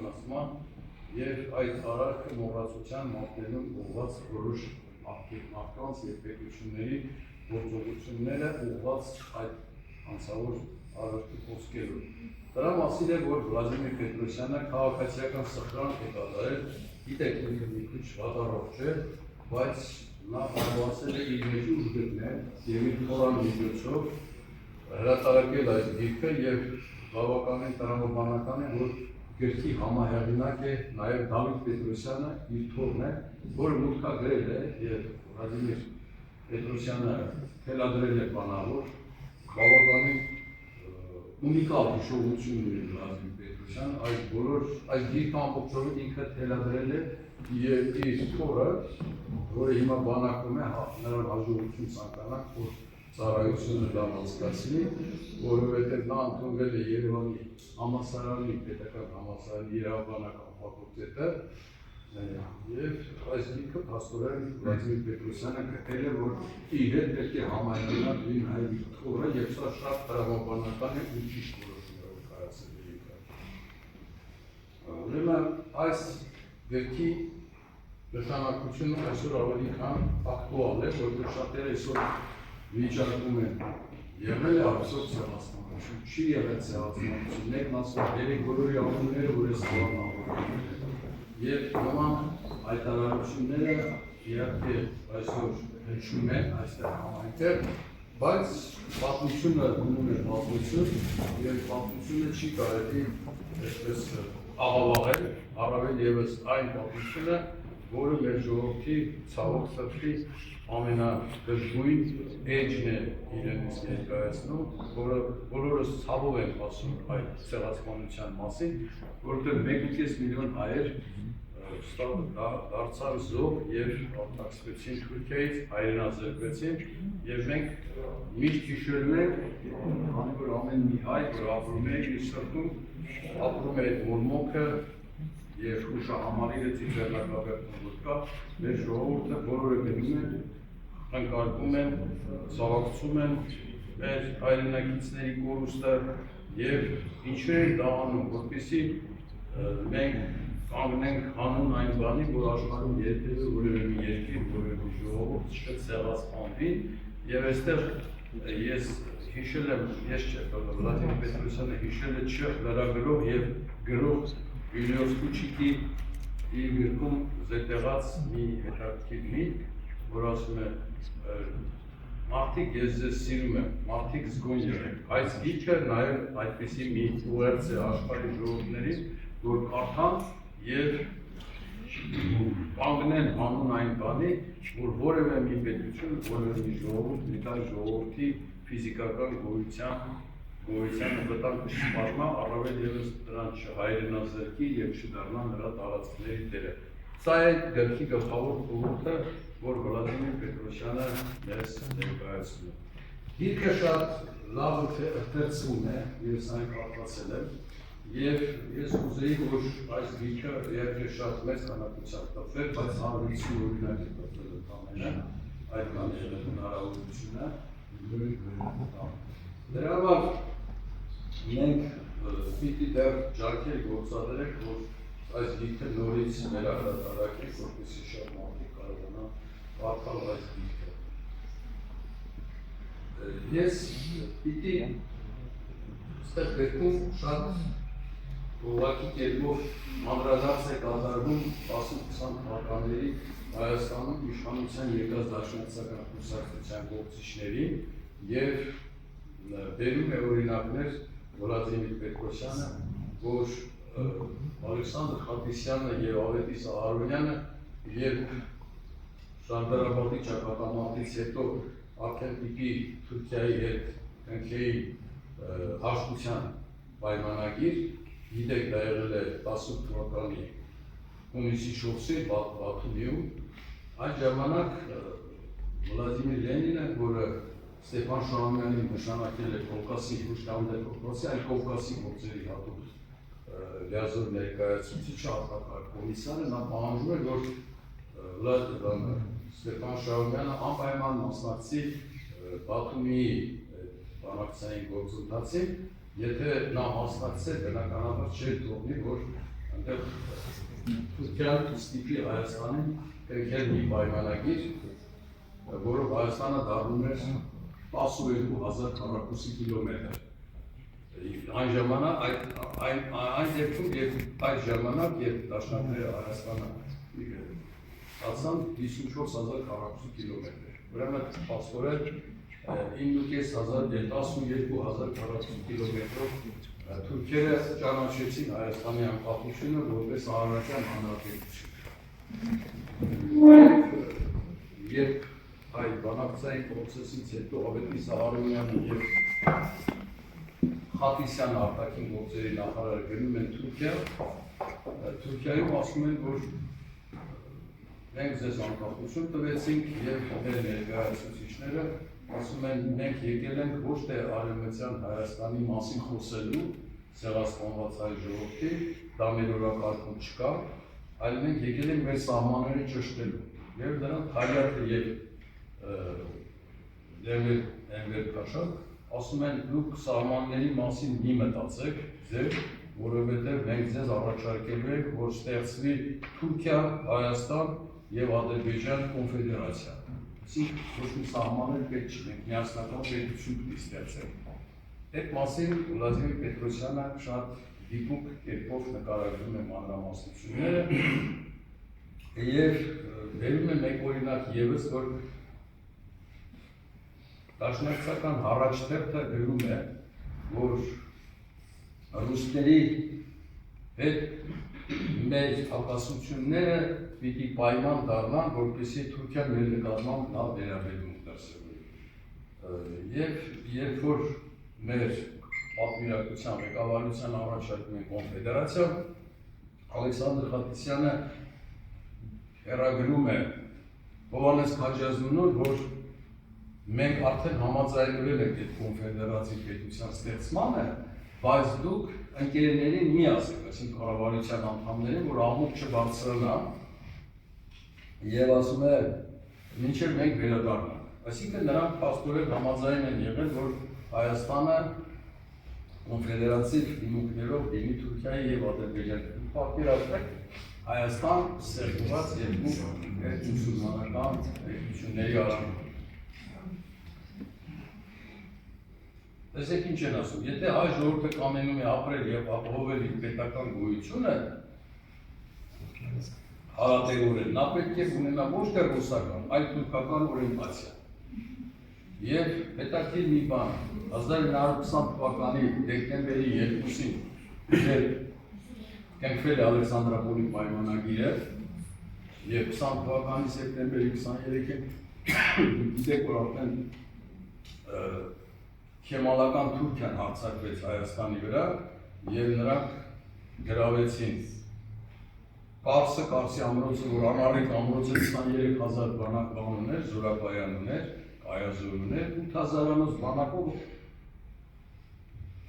իրականացման եւ այդ արարքը մոռացության մատնելուն ուղղված որոշ մարդկանց եւ պետությունների գործողությունները ուղղված այդ անցավոր արարքի խոսքերով։ Դրա մասին է, որ Վլադիմիր Պետրոսյանը քաղաքացիական սխրանք է կատարել, գիտեք, մի քիչ վատառողջ է, բայց նա կարողացել է իր մեջ ուժ գտնել եւ իր խորան միջոցով հրատարակել այս գիրքը եւ բավականին տրամաբանական է, որ գրքի համահեղինակ է նաեւ Դավիթ Պետրոսյանը իր թողն է, որը մուտքա գրել է եւ Վլադիմիր Պետրոսյանը թելադրել է բանավոր, բավականին ունիկալ հիշողություն ունի Վլադիմիր Պետրոսյանը, այս բոլոր այս գիրքը ամբողջովին ինքը թելադրել է եւ իր թողը, որը հիմա բանակում է, նրան հաջողություն ցանկանանք, որ ծառայությունը դա անցկացնի, որովհետև նա ընդունվել է Երևանի համալսարանի, պետական համալսարանի իրավաբանական ֆակուլտետը եւ այս գիրքը փաստորեն Վլադիմիր Պետրոսյանը գտել է, որ իր հետ պետք է համաձայնանալ իր հայրի թողը եւ սա շատ տրամաբանական է ու ճիշտ որոշումով կայացել է ինքը։ Ուրեմն այս գրքի նշանակությունը այսօր ավելի քան ակտուալ է, որովհետև շատերը այսօր վիճակում են եղել է այսօր ցեղասպանություն, չի եղել ցեղասպանություն, մեկն ասում է բոլորի անունները, որ ես բանավոր եւ նման հայտարարությունները իհարկե այսօր հնչում են այստեղ համայնքներ, բայց պատմությունը գնում է պատմություն եւ պատմությունը չի կարելի այսպես աղավաղել, առավել եւս այն պատմությունը, որը մեր ժողովրդի ցավոք սրտի ամենադժգույն էջն է իրենից ներկայացնում, որը բոլորս ցավով են ասում այդ ցեղասպանության մասին, որովհետև 1.5 միլիոն հայեր դարձան զոհ եւ արտաքսվեցին Թուրքիայից, հայրենազրկվեցին եւ մենք միշտ հիշելու ենք, քանի որ ամեն մի հայ, որ ապրում է իր սրտում, ապրում է այդ մորմոքը եւ հուշահամալիրը ծիծեռնակապերտում որ կա, մեր ժողովուրդը բոլորը գնում են, ընկալվում են, զավակցում են մեր հայրենակիցների կորուստը եւ ինչու է դա անում, որպեսզի մենք կանգնենք հանուն այն բանի, որ աշխարհում երբևէ որևէ մի երկիր, որևէ մի ժողովուրդ չցեղասպանվի եւ այստեղ ես հիշել եմ, ես չէ, Վլադիմիր Պետրոսյանը հիշել է լրագրող եւ գրող Յուլիոս Կուչիկի իր գրքում զետեղած մի հետաքրքիր միտք, որ ասում է մարդիկ ես ձեզ սիրում եմ, մարդիկ զգույն եղեք, այս գիրքը նաեւ այդպիսի մի ուղերձ է աշխարհի ժողովուրդներին, որ կարդան եւ կանգնեն հանուն այն բանի, որ որևէ մի պետություն, որևէ մի ժողովուրդ, մի տար ժողովրդի ֆիզիկական գոյությանը վտանգ չսպառնա, առավել ևս նրան չհայրենազրկի եւ չդառնա նրա տարածքների տերը։ Սա է գրքի գլխավոր ուղղորդը, որ Վլադիմիր Պետրոսյանը մեզ ներկայացնում է։ Գիրքը շատ լավ ընթերցվում է, ես այն կարդացել եմ, եւ ես ուզեի, որ այս գիրքը իհարկե շատ մեծ քանակությամբ տպվեր, բայց հարցի օրինակ է տպվել ընդամենը, այդ կաները հնարավորությունը դրա համար մենք պիտի դեռ ջանքեր գործադրենք, որ այս գիրքը նորից վերահրատարակենք, որպեսզի շատ մարդիկ կարողանան կարդալ այս գիրքը։ Ես պիտի այստեղ գրքում շատ ուղղակի կերպով անդրադարձ է կատարվում 10-20 թվականների Հայաստանում իշխանության եկած դաշնակցական կուսակցության գործիչներին եւ բերում է օրինակներ Վլադիմիր Պետրոսյանը, որ Ալեքսանդր Խատիսյանը եւ Ավետիս Ահարոնյանը երբ Շարդարաբադի ճակատամարտից հետո արդեն պիտի Թուրքիայի հետ կնքեին հաշտության պայմանագիր, գիտեք դա եղել է 18 թվականի հունիսի 4-ի Բաթումիում, այն ժամանակ Վլադիմիր Լենինը, որը Ստեփան Շահումյանին նշանակել է Կովկասի հուշտանդեր Կովկասի, այլ Կովկասի գործերի հատուկ լիազոր ներկայացուցիչը արտակարգ կոմիսարը, նա պահանջում է, որ Ստեփան Շահումյանը անպայման մասնակցի Բաթումիի բանակցային գործընթացին, եթե նա մասնակցել, բնականաբար չէր թողնի, որ Թուրքիան ստիպի Հայաստանին կրկել մի պայմանագիր, որով Հայաստանը դառնում էր 12,000 քառակուսի կիլոմետր։ Այն ժամանակ, այն դեպքում, այդ ժամանակ, երբ դաշնակները Հայաստանը ստացան 54,000 քառակուսի կիլոմետր։ Ուրեմն փաստորեն 9,500-12,000 քառակուսի կիլոմետրով թուրքերը ճանաչեցին Հայաստանի անկախությունը որպես հանրային հանրապետություն։ Երբ այդ բանակցային պրոցեսից հետո Ավետիս Հարությունյանը և Խաթիսյանը արտաքին գործերի նախարարը գնում են Թուրքիայում ասում են, որ մենք ձեզ անկախություն տվեցինք և մեր ներկայացուցիչները ասում են, մենք եկել ենք ոչ թե Արևմտյան Հայաստանի մասին խոսելու ցեղասպանված հայ ժողովրդի, դա մեր օրակարգում չկա, այլ մենք եկել ենք մեր սահմանները ճշտելու։ Եվ դրանք Հայաստանը և Էնվեր Քաշակ ասում են, դուք սահմանների մասին մի մտածեք ձեր, որովհետև մենք ձեզ առաջարկելու ենք, որ ստեղծվի Թուրքիա, Հայաստան և Ադրբեջան կոնֆեդերացիա։ Այսինքն ոչ մի սահմաններ պետք չի, մենք միասնական պետություն պիտի ստեղծենք։ Այդ մասին Վլադիմիր Պետրոսյանը շատ դիպուկ կերպով նկարագրում է մանրամասնությունները և բերում է մեկ օրինակ ևս, որ Դաշնակցական առաջնորդը գրում է, որ ռուսների հետ մեր հակասությունները պիտի պայման դառնան, որպեսզի Թուրքիան մեր նկատմամբ լավ վերաբերմունք դրսևորի։ Եվ երբ որ մեր պատվիրակության ղեկավարության առաջարկում են կոնֆեդերացիա, Ալեքսանդր Խաթիսյանը հեռագրում է Հովհաննես Քաջազնունով, որ մենք արդեն համաձայնվել ենք այդ կոնֆեդերացիա պետության ստեղծմանը, բայց դուք ընկերներին մի ասեք, այսինքն կառավարության անդամներին, որ աղմուկ չբարձրանա եւ ասում է, մինչև մենք վերադառնանք։ Այսինքն նրանք փաստորեն համաձայն են եղել, որ Հայաստանը կոնֆեդերացիվ դիմունքներով դիմի Թուրքիայի եւ Ադրբեջանի։ Պատկերացրեք Հայաստան ստեղծված երկու մուսուլմանական պետությունների առանց։ Տեսեք ինչ են ասում, եթե հայ ժողովուրդը կամենում է ապրել և ապահովել իր պետական գոյությունը հարատեղորեն, նա պետք է ունենա ոչ թե ռուսական, այլ թուրքական օրիենտացիա։ Եվ հետաքրքիր մի բան, 1920 թվականի դեկտեմբերի 2-ին, երբ կնքվել է Ալեքսանդրապոլի պայմանագիրը, և 20 թվականի սեպտեմբերի 23-ին գիտեք, որ արդեն Քեմալական Թուրքիան հարձակվեց Հայաստանի վրա և նրանք գրավեցին Պարսը, Կարսի ամրոցը, որ անառիկ ամրոցը 23,000 բան ուներ, զորապայան ուներ, կայազոր ուներ, 8,000-անոց բանակով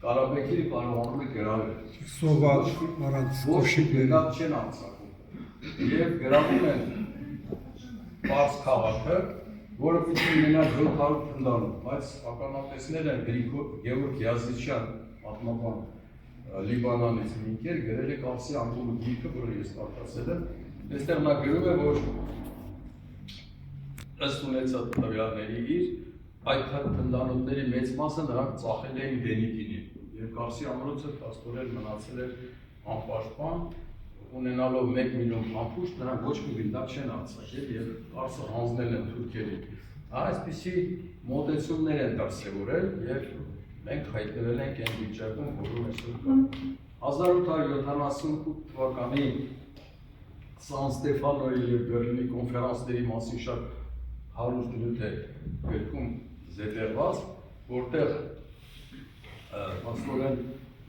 Կարաբեքիրի կարողանում է գրավել։ Սովալ առանց կոշիկների չեն արձակում և գրավում են Պարս քաղաքը, որը պիտի ունենա 700 թնդանոց, բայց ականատեսներ են Գևորգ Յազիչյան պատմաբան Լիբանանից մի ընկեր գրել է Կարսի անկումը գիրքը, որը ես կարդացել եմ, այստեղ նա գրում է, որ ըստ ունեցած տվյալների իր այդ թնդանոթների մեծ մասը նրանք ծախել էին Դենիքինին և Կարսի ամրոցը փաստորեն մնացել էր անպաշտպան, ունենալով 1 միլիոն փամփուշտ, նրանք ոչ մի գնդակ չեն արձակել և Կարսը հանձնել են թուրքերին։ Այսպիսի մոտեցումներ են դրսևորել և մենք հայտնվել ենք այն վիճակում, որում այսօր կա։ 1878 թվականի Սան Ստեֆանոյի և Բեռլինի կոնֆերանսների մասին շատ հարուստ նյութ է գրքում զետեղված, որտեղ փաստորեն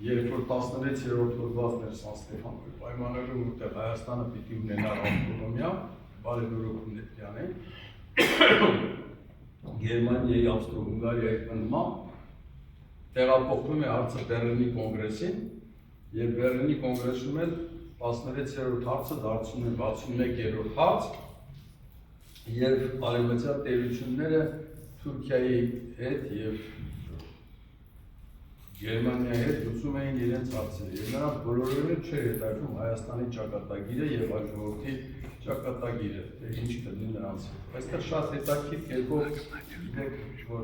երբ որ 16-րդ հոդվածն էր Սան Ստեֆանոյի պայմանագրում, որտեղ Հայաստանը պիտի ունենար ավտոնոմիա, բարեգործությունների Գերմանիայի, Ավստրո-Հունգարիայի ընդդիմամբ տեղափոխվում է հարցը Բեռլինի կոնգրեսին և Բեռլինի կոնգրեսում էլ 16-րդ հարցը դարձնում է 61-րդ հարց և արևմտյան տերությունները Թուրքիայի հետ և Գերմանիայի հետ լուծում էին իրենց հարցերը եւ նրանց բոլորովին չէր հետաքրքրում Հայաստանի ճակատագիրը եւ այդ ժողովրդի ճակատագիրը, թե ինչ կլինի նրանց հետ։ Այստեղ շատ հետաքրքիր կերպով գիտեք, որ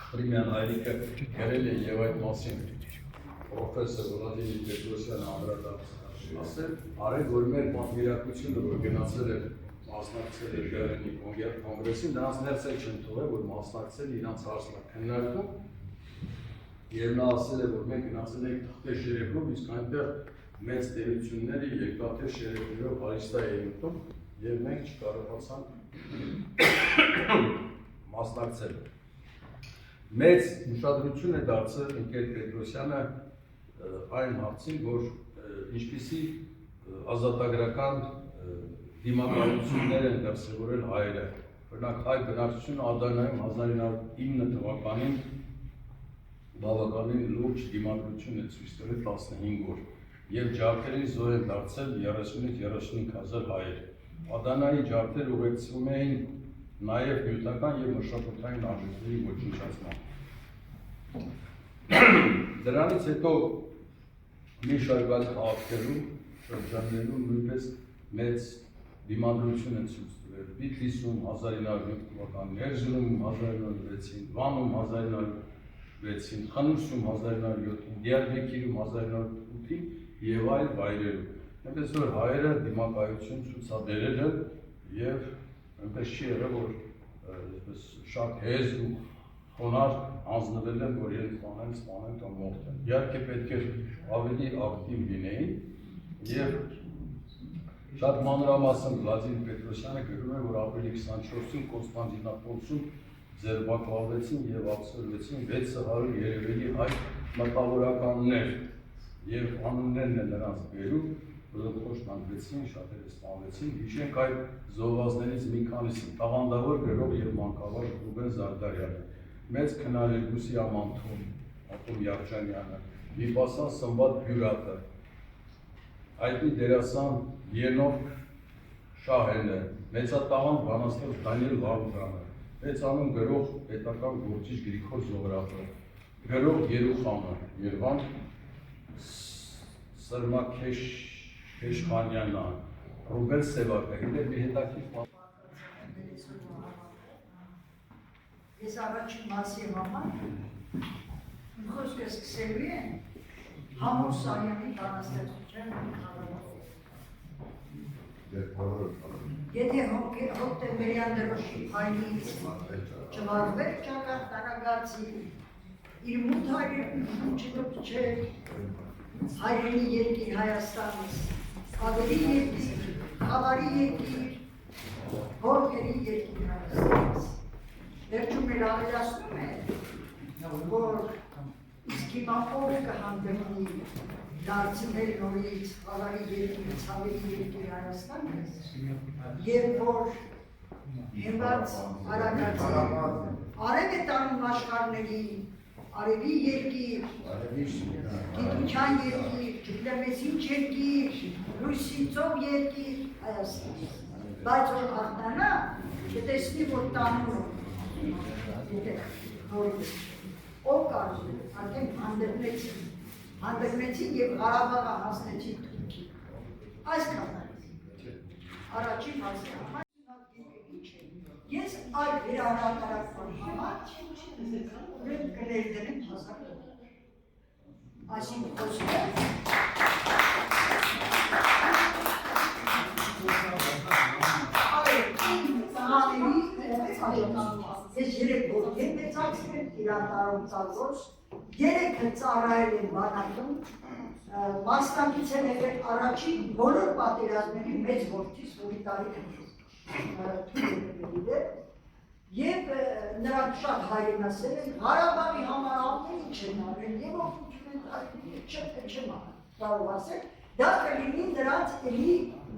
Քրիմյան հայրիկը գրել է եւ այդ մասին պրոֆեսոր Վլադիմիր Պետրոսյանը անդրադարձել ասել, արել որ մեր պատվիրակությունը որ գնացել է մասնակցել է Բեռլինի կոնգրեսին, նրանց ներս չեն թողել, որ մասնակցել իրանց հարցն քննարկում եւ նա ասել է, որ մենք գնացել ենք թղթե շերեփով, իսկ այնտեղ մեծ տերությունների երկաթե շերեփներով հարիստա էին ուտում եւ մենք չկարողացանք մասնակցել։ Մեծ ուշադրություն է դարձել ընկեր Պետրոսյանը այն հարցին, որ ինչպիսի ազատագրական դիմակայություններ են դրսևորել հայերը։ Օրինակ հայ բնակչությունը Ադանայում 1909 թվականին բավականին լուրջ դիմադրություն է ցույց տվել 15 օր եւ ջարդերին զոհ են դարձել 30-35,000 հայեր։ Ադանայի ջարդերը ուղեկցվում էին նաեւ նյութական եւ մշակութային արժեքների ոչնչացման։ Դրանից հետո մի շարք քաղաքներում շրջաններում նույնպես մեծ դիմադրություն են ցույց տվել։ Բիթլիսում 1907 թվականին, Էրզրումում 1906-ին, Վանում 1906-ին, Խանուրսում 1907-ին, Դիարբեկիրում 1908-ին եւ այլ վայրերում։ Այնպես որ հայերը դիմակայություն ցուցաբերել են եւ այնպես չի եղել, որ այսպես շատ հեզ ու խոնար անձնվել են, որ իրենք սպանեն կամ մորթեն։ Իհարկե պետք է ավելի ակտիվ լինեին եւ շատ մանրամասն Վլադիմիր Պետրոսյանը գրում է, որ ապրիլի 24-ին Կոնստանտինոպոլում ձերբակալվեցին եւ ափսորվեցին 600 երևելի հայ մտավորականներ եւ անուններն են նրանց բերում, որոնք խոշտանգվեցին, շատերը սպանվեցին։ Հիշենք այդ զոհվածներից մի քանիսին, տաղանդավոր գրող եւ մանկավար Ռուբեն Զարդարյանը, մեծ քնարերգուսի Ամանթուն, Ատոմ Յավճանյանը, Վիպասան Սմբատ Բյուրատը, այդի դերասան Ենոք Շահենը, մեծատաղանդ բանաստեղծ Դանիել Վարդանը, մեծանուն գրող պետական գործիչ Գրիգոր Զոհրաբը, գրող Երուխանը, Երվան Սրմաքեշխանյանը, Ռուբեն Սևակը, իդեպ մի հետաքրքիր Ես առաջին մասի համար խոսքը սկսելու է Համոր Սարյանի բանաստեղծության Եթե հոկտեմբերյան դրոշի փայլից չվարվեր ճակատ տարագացի, իր մութ հայրերն չդոպչեր, հայրենի երկիր Հայաստանից, ավելի երկիր, խավարի երկիր, հորքերի երկիր Հայաստանից։ Վերջում էլ ավելացնում է, որ իսկ հիմա ով կհանդեպնի դարձնել նորից խավարի երկիր, ցավերի երկիր Հայաստանից, երբ որ հենված արագացի, արև է տանում աշխարհների, արևի երկիր, գիտության երկիր, ջուլեմեսին երկիր, լույսի ծով երկիր Հայաստան։ Բայց որ աղտնանա, չտեսնի, որ տանում ով կարող է, արդեն հանդգնեցին և Ղարաբաղը հասնեցին Թուրքի։ Այսքան առաջին մասի համար ես այդ վերահրատարակման համար կներդրեմ 1000 դոլար։ Այսինքն խոսքը ես 3 որդի եմ մեծացրել, իրատարում ծալվոց, 3-ը ծառայել են բանակում, մասնակից են եղել առաջին բոլոր պատերազմների մեծ որդիս, որի տարիքը և նրանք շատ հայրենասեր են, Ղարաբաղի համար ամեն ինչ են արել և օգնություն չեմ կարող ասել, դա կլինի նրանց էլի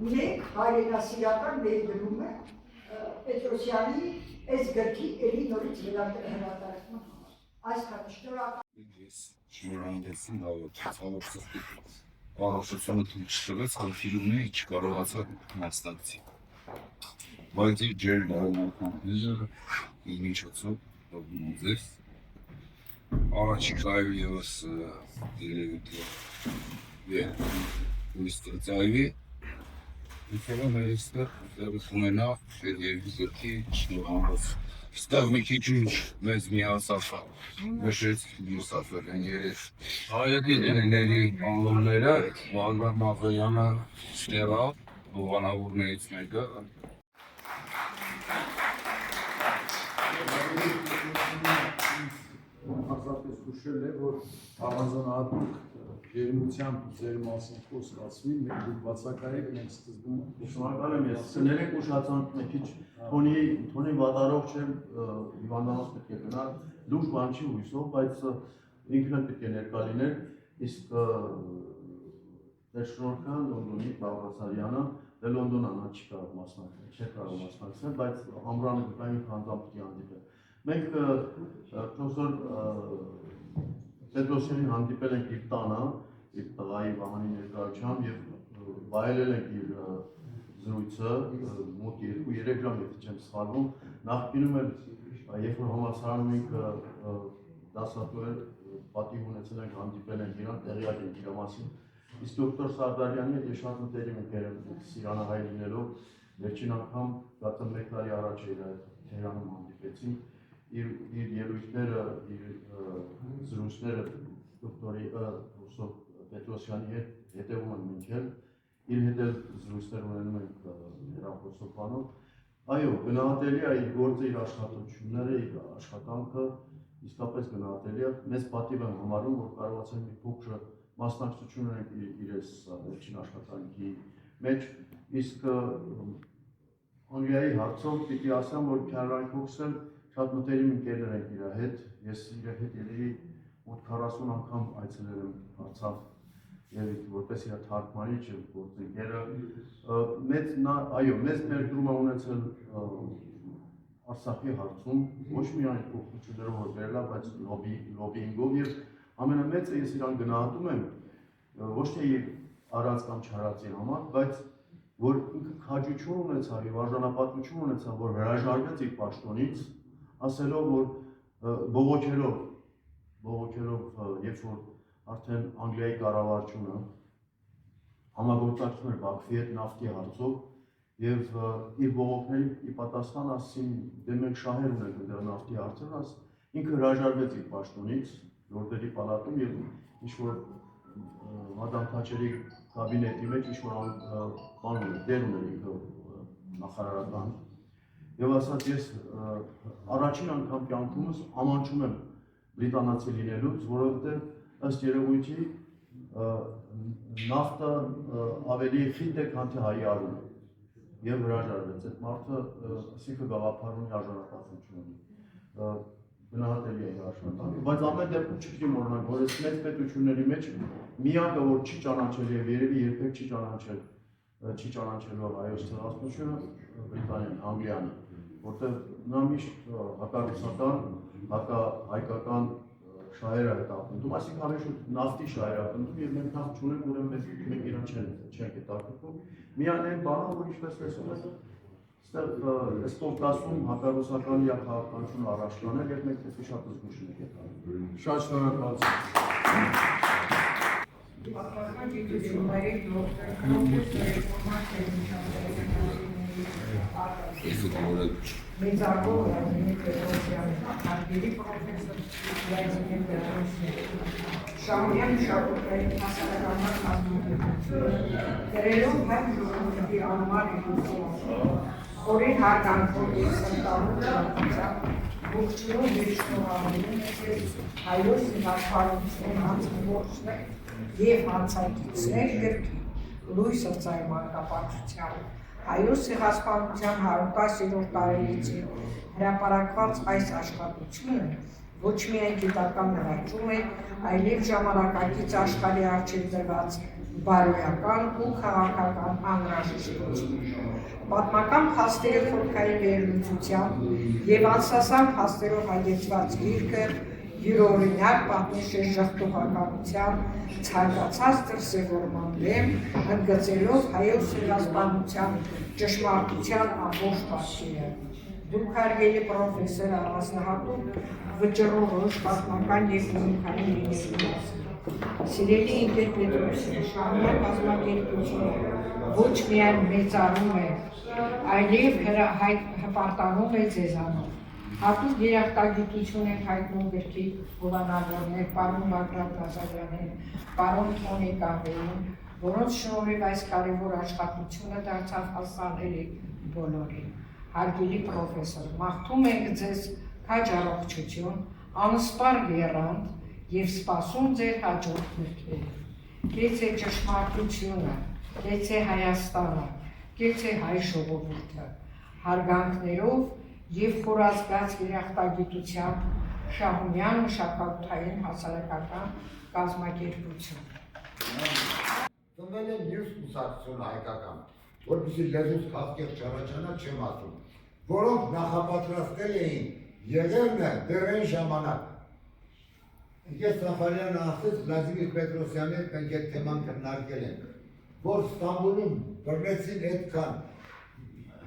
մեկ հայրենասիրական ներդրում է Պետրոսյանի այս գրքի էլի նորից հրատարակման համար։ Այսքան շնորհակալ Ես շնորհանդեսին ցավոք առողջությունը թույլ չտվեց, խնդիրում էի չկարողացա մասնակցի։ Բայց իր ջերմ արմատները իր միջոցով ձեզ առաջիկայով ևս երևի թե ուստրծայվի Ուսերը մեր իստեղ դեպս ունենա երկի զրկի շնորհանոց Ստեղ մի քիչ ինչ մեզ միացավ նշեց մյուս ասել են երես հայերների անունները Վալդան Մաղոյանը ստեղա բովանավորներից մեկը Հաստատես հուշել է, որ առանձնահատուկ ջերմությամբ ձեր մասին խոսք ասվի, մենք դուք բացակայեք, մենք սկզբում Շնորհակալ եմ ես, կներեք ուշացանք մի քիչ Թոնի վատարող չեմ, հիվանդանոց պետք է գնալ, լուրջ բան չի հույսով, բայց ինքն էլ պետք է ներկա լիներ, իսկ Շնորհքը Լոնդոնի Բաղդասարյանը, դե Լոնդոնը նա չի կարող մասնակցել, չէ կարող մասնակցել, բայց ամրանը գտային հանձամբ պիտի հանդիպել։ Մենք պրոֆեսոր Պետրոսյանին հանդիպել ենք իր տանը, իր տղայի Վահանի ներկայությամբ եւ վայելել ենք իր զրույցը մոտ 2-3 ժամ եթե չեմ սխալվում, նախկինում էլ երբ որ համալսարանում ենք դասատուներ պատիվ ունեցել ենք հանդիպել ենք իրան, տեղյակ ենք իր մասին, իսկ դոկտոր Սարդարյանի հետ ես շատ մտերիմ ենք եղել Սիրանահայ լինելով, վերջին անգամ գտա 1 տարի առաջ էր Թերանում հանդիպեցինք իր ելույթները, իր զրույցները դոկտորի պրոֆեսոր Պետրոսյանի հետ հետևում են մենք էլ, իր հետ էլ զրույցներ ունենում ենք հեռախոսակապով։ Այո, գնահատելի է իր գործը, իր աշխատությունները, իր աշխատանքը իսկապես գնահատելի է։ Մեզ պատիվ եմ համարում, որ կարողացել մի փոքր մասնակցություն ունենք իր վերջին աշխատանքի մեջ, իսկ Անգլիայի հարցով պիտի ասեմ, որ Քարլայն Քոքսը շատ մտերիմ ընկերներ ենք իր հետ, ես իր հետ երևի մոտ 40 անգամ այցելել եմ Արցախ եւ որպես իր թարգմանիչ եւ գործընկերը մեծ ներդրում է ունեցել Արցախի հարցում, ոչ միայն փոխություններով որ վերելա, բայց լոբինգով եւ ամենամեծը ես իրան գնահատում եմ ոչ թե իր արած կամ չարածի համար, բայց որ ինքը քաջություն ունեցավ եւ արժանապատվություն ունեցավ, որ հրաժարվեց իր պաշտոնից, ասելով, որ բողոքելով, երբ որ արդեն Անգլիայի կառավարությունը համագործակցում էր Բաքվի հետ նավթի հարցով եւ իր բողոքների ի պատասխան ասին, դե մենք շահեր ունենք դեռ նավթի հարցերով, ինքը հրաժարվեց իր պաշտոնից Լորդերի պալատում եւ ինչ-որ Մադամ Թաչերի կաբինետի մեջ ինչ-որ բան ուներ, դեր ուներ ինքը նախարարական Եվ ասած ես առաջին անգամ կյանքումս ամանչում եմ բրիտանացի լինելուց, որովհետև ըստ երևույթի նավթը ավելի խիտ է, քան թե հայի արունը եւ հրաժարվեց։ Այդ մարդը այսինքն գաղափարունի արժանապատվություն ունի։ Գնահատելի է աշխատանքը, բայց ամեն դեպքում չպիտի մոռանանք, որ այս մեծ պետությունների մեջ միակը, որ չի ճանաչել եւ երևի երբեք չի ճանաչելու հայոց ցեղասպանությունը Բրիտանիան, Անգլիան, որտեղ նա միշտ հակառուսական, հակահայկական շահեր է հետապնդում, այսինքն ամենուր նավթի շահեր է պնդում եւ մենք նավթ չունենք, ուրեմն մենք իրան չենք հետաքրքրում։ Միայն այն բանը, որ ինչպես տեսնում եք, այստեղ Կովկասում հակառուսական եւ քաղաքականություն առաջ տանել եւ մենք դեպի շատ զգուշ ենք եկել։ Շատ շնորհակալություն։ Պատմական գիտությունների մեծարգող Վլադիմիր Պետրոսյանը, հարգելի պրոֆեսոր Վլադիմիր Պետրոսյանը, շահության մշակութային հասարակական կազմակերպությունը, դրելով հայ ժողովրդի անմար իրություն, օրին հարգանքով և սրտանոց ճանաչությամբ, ողջունում և շնորհավորում հայոց հաշվառության հանձնվողջներ և հանցագործներ գրքի լույսը ծայր մանկապարտության հայոց ցեղասպանության 110-րդ տարելիցին հրապարակված այս աշխատությունը ոչ միայն գիտական նվաճում է, այլև ժամանակակից աշխարհի առջև դրված բարոյական ու քաղաքական անհրաժեշտություն։ Պատմական փաստերի խորքային վերլուծությամբ եւ անսասան փաստերով հագեցված գիրքը յուրօրինակ պատմիչ ժխտողականության ցանկացած դրսևորման դեմ ընդգծելով հայոց ցեղասպանության ճշմարտության ամբողջ պատկերը։ Դուք հարգելի պրոֆեսոր առանձնահատուկ վճռորոշ պատմական և հիմքային լինելու մասին։ Սիրելի ընկեր Պետրոսյան, շահման կազմակերպությունը ոչ միայն մեծարում է, այլև հպարտանում է ձեզանով։ Հատուկ երախտագիտություն են հայտնում գրքի հովանավորներ, պարոն Բագրատ Նազարյանին, պարոն Թոնի Կահվեին, որոնց շնորհիվ այս կարևոր աշխատությունը դարձավ հասանելի բոլորին։ Հարգելի պրոֆեսոր, մաղթում ենք ձեզ քաջ առողջություն, անսպառ եռանդ և սպասում ձեր հաջորդ գրքերին։ Կեցե ճշմարտությունը, կեցե Հայաստանը, կեցե հայ ժողովուրդը, հարգանքներով և խորազգաց երախտագիտությամբ Շահումյան մշակութային հասարակական կազմակերպություն։ Ծնվել է մյուս կուսակցությունը հայկական, որպեսզի լեզուս խաղկեղ չառաջանա չեմ ասում, որոնք նախապատրաստել էին եղերնը դեռ այն ժամանակ։ Ես Սաֆարյանը ասեց, Վլադիմիր Պետրոսյանի հետ մենք այդ թեման քննարկել ենք, որ Ստամբուլում բռնեցին այդքան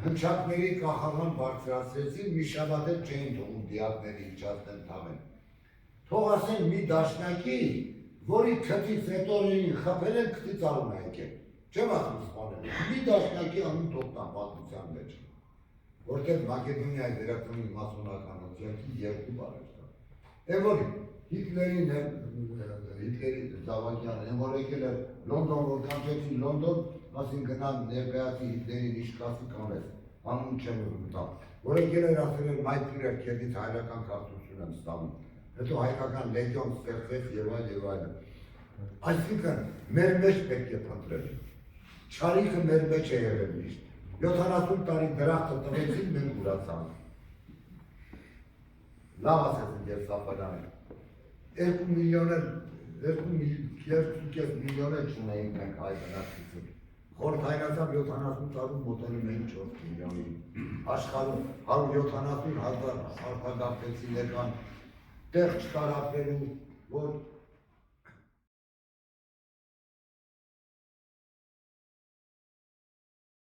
հնչակների կախարան բարձրացրեցին, մի շաբաթ էլ չէին թողում դիակների իջացնեն թաղեն։ Թող ասեն մի դաշնակի, որի քթից հետո խփել են, քթից արուն է եկել։ Չեմ ասում սպանել, մի դաշնակի անուն թող տան պատմության մեջ, որտեղ Մակեդոնիայի վերածնի մասոնականության երկու բառեր կա։ Որ Հիտլերի զավակյանը, են որ եկել էր Լոնդոն, որ կանչեցին Լոնդոն, ասին գնան ներկայացի Հիտլերին իշկասի կանես, անուն չեմ ուտա, որ եկել էր ասել էր մայթիր էր կետից հայրական կարտություն եմ ստանում, հետո հայկական լեգիոն ստեղծեց և այլ։ Այսինքն մեր մեջ պետք է փնտրել, չարիքը մեր մեջ է եղել միշտ, 70 տարի դրախտը տվեցին, մենք ուրացանք։ Լավ ասեցին և Սաֆարյանը, 2 միլիոն չունեինք մենք հայ բնակչություն։ Խորհրդայնացավ 70 տարում մոտենում էին 4 միլիոնի։ Աշխարհում 170,000 արտագաղթեցին եկան, տեղ չտարապելու, որ